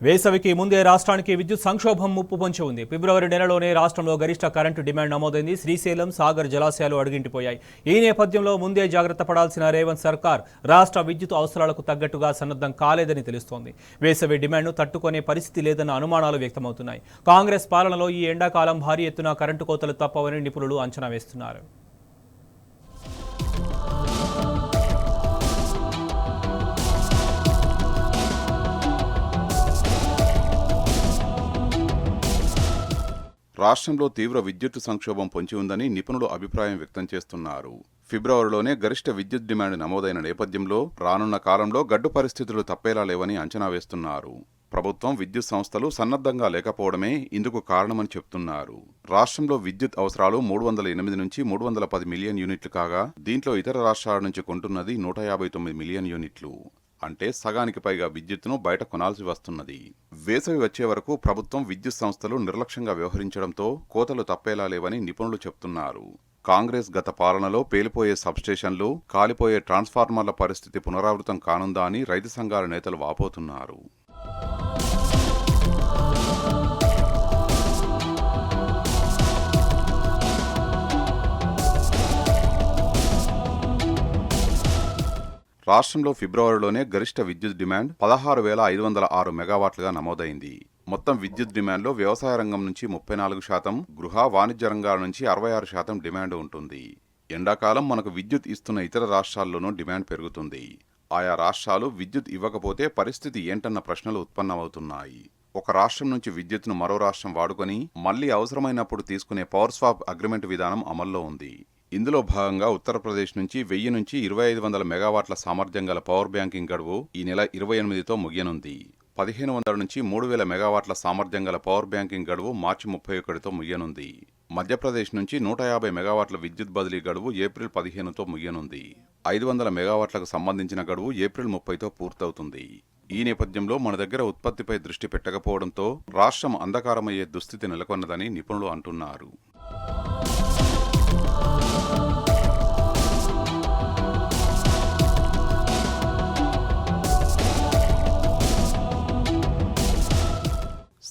వేసవికి ముందే రాష్ట్రానికి విద్యుత్ సంక్షోభం ముప్పు పొంచి ఉంది. ఫిబ్రవరి నెలలోనే రాష్ట్రంలో గరిష్ట కరెంటు డిమాండ్ నమోదైంది. శ్రీశైలం, సాగర్ జలాశయాలు అడుగింటిపోయాయి. ఈ నేపథ్యంలో ముందే జాగ్రత్త పడాల్సిన రేవంత్ సర్కార్ రాష్ట్ర విద్యుత్ అవసరాలకు తగ్గట్టుగా సన్నద్ధం కాలేదని తెలుస్తోంది. వేసవి డిమాండ్ను తట్టుకునే పరిస్థితి లేదన్న అనుమానాలు వ్యక్తమవుతున్నాయి. కాంగ్రెస్ పాలనలో ఈ ఎండాకాలం భారీ ఎత్తున కరెంటు కోతలు తప్పవని నిపుణులు అంచనా వేస్తున్నారు. రాష్ట్రంలో తీవ్ర విద్యుత్ సంక్షోభం పొంచి ఉందని నిపుణులు అభిప్రాయం వ్యక్తం చేస్తున్నారు. ఫిబ్రవరిలోనే గరిష్ట విద్యుత్ డిమాండ్ నమోదైన నేపథ్యంలో రానున్న కాలంలో గడ్డు పరిస్థితులు తప్పేలా లేవని అంచనా వేస్తున్నారు. ప్రభుత్వం, విద్యుత్ సంస్థలు సన్నద్ధంగా లేకపోవడమే ఇందుకు కారణమని చెప్తున్నారు. రాష్ట్రంలో విద్యుత్ అవసరాలు 308 నుంచి 310 మిలియన్ యూనిట్లు కాగా, దీంట్లో ఇతర రాష్ట్రాల నుంచి కొంటున్నది 159 మిలియన్ యూనిట్లు. అంటే సగానికి పైగా విద్యుత్తును బయట కొనాల్సి వస్తున్నది. వేసవి వచ్చే వరకు ప్రభుత్వం, విద్యుత్ సంస్థలు నిర్లక్ష్యంగా వ్యవహరించడంతో కోతలు తప్పేలా లేవని నిపుణులు చెప్తున్నారు. కాంగ్రెస్ గత పాలనలో పేలిపోయే సబ్స్టేషన్లు, కాలిపోయే ట్రాన్స్ఫార్మర్ల పరిస్థితి పునరావృతం కానుందా అని రైతు సంఘాల నేతలు వాపోతున్నారు. రాష్ట్రంలో ఫిబ్రవరిలోనే గరిష్ట విద్యుత్ డిమాండ్ 16,506 మెగావాట్లుగా నమోదైంది. మొత్తం విద్యుత్ డిమాండ్లో వ్యవసాయ రంగం నుంచి 34%, గృహ, వాణిజ్య రంగాల నుంచి 66% డిమాండ్ ఉంటుంది. ఎండాకాలం మనకు విద్యుత్ ఇస్తున్న ఇతర రాష్ట్రాల్లోనూ డిమాండ్ పెరుగుతుంది. ఆయా రాష్ట్రాలు విద్యుత్ ఇవ్వకపోతే పరిస్థితి ఏంటన్న ప్రశ్నలు ఉత్పన్నమవుతున్నాయి. ఒక రాష్ట్రం నుంచి విద్యుత్ను మరో రాష్ట్రం వాడుకొని మళ్లీ అవసరమైనప్పుడు తీసుకునే పవర్ స్వాప్ అగ్రిమెంట్ విధానం అమల్లో ఉంది. ఇందులో భాగంగా ఉత్తరప్రదేశ్ నుంచి 1000 నుంచి 2500 మెగావాట్ల సామర్థ్యం గల పవర్ బ్యాంకింగ్ గడువు ఈ నెల 28తో ముగియనుంది. 1500 నుంచి 3000 మెగావాట్ల సామర్థ్యం గల పవర్ బ్యాంకింగ్ గడువు మార్చి 31తో ముగియనుంది. మధ్యప్రదేశ్ నుంచి 150 మెగావాట్ల విద్యుత్ బదిలీ గడువు ఏప్రిల్ 15తో ముగియనుంది. 500 మెగావాట్లకు సంబంధించిన గడువు ఏప్రిల్ 30తో పూర్తవుతుంది. ఈ నేపథ్యంలో మన దగ్గర ఉత్పత్తిపై దృష్టి పెట్టకపోవడంతో రాష్ట్రం అంధకారమయ్యే దుస్థితి నెలకొన్నదని నిపుణులు అంటున్నారు.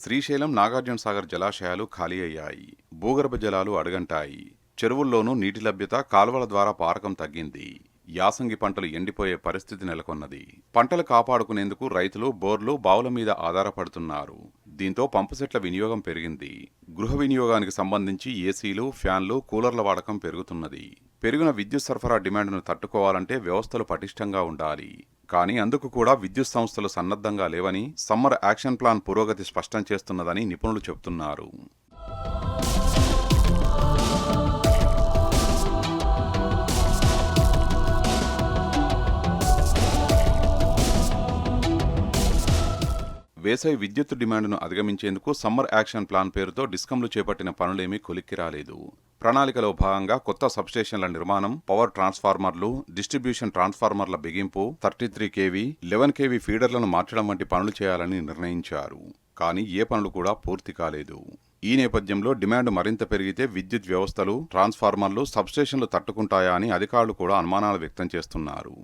శ్రీశైలం, నాగార్జున సాగర్ జలాశయాలు ఖాళీ అయ్యాయి. భూగర్భ జలాలు అడుగంటాయి. చెరువుల్లోనూ నీటి లభ్యత, కాల్వల ద్వారా పారకం తగ్గింది. యాసంగి పంటలు ఎండిపోయే పరిస్థితి నెలకొన్నది. పంటలు కాపాడుకునేందుకు రైతులు బోర్లు, బావుల మీద ఆధారపడుతున్నారు. దీంతో పంపుసెట్ల వినియోగం పెరిగింది. గృహ వినియోగానికి సంబంధించి ఏసీలు, ఫ్యాన్లు, కూలర్ల వాడకం పెరుగుతున్నది. పెరిగిన విద్యుత్ సరఫరా డిమాండ్ను తట్టుకోవాలంటే వ్యవస్థలు పటిష్టంగా ఉండాలి. కానీ అందుకు కూడా విద్యుత్ సంస్థలు సన్నద్ధంగా లేవని సమ్మర్ యాక్షన్ ప్లాన్ పురోగతి స్పష్టం చేస్తున్నదని నిపుణులు చెబుతున్నారు. వేసవి విద్యుత్ డిమాండ్ను అధిగమించేందుకు సమ్మర్ యాక్షన్ ప్లాన్ పేరుతో డిస్కంలు చేపట్టిన పనులేమీ కొలిక్కి రాలేదు. ప్రణాళికలో భాగంగా కొత్త సబ్స్టేషన్ల నిర్మాణం, పవర్ ట్రాన్స్ఫార్మర్లు, డిస్ట్రిబ్యూషన్ ట్రాన్స్ఫార్మర్ల బిగింపు, 33 kV, 11 kV ఫీడర్లను మార్చడం వంటి పనులు చేయాలని నిర్ణయించారు. కానీ ఏ పనులు కూడా పూర్తి కాలేదు. ఈ నేపథ్యంలో డిమాండ్ మరింత పెరిగితే విద్యుత్ వ్యవస్థలు, ట్రాన్స్ఫార్మర్లు, సబ్స్టేషన్లు తట్టుకుంటాయా అని అధికారులు కూడా అనుమానాలు వ్యక్తం చేస్తున్నారు.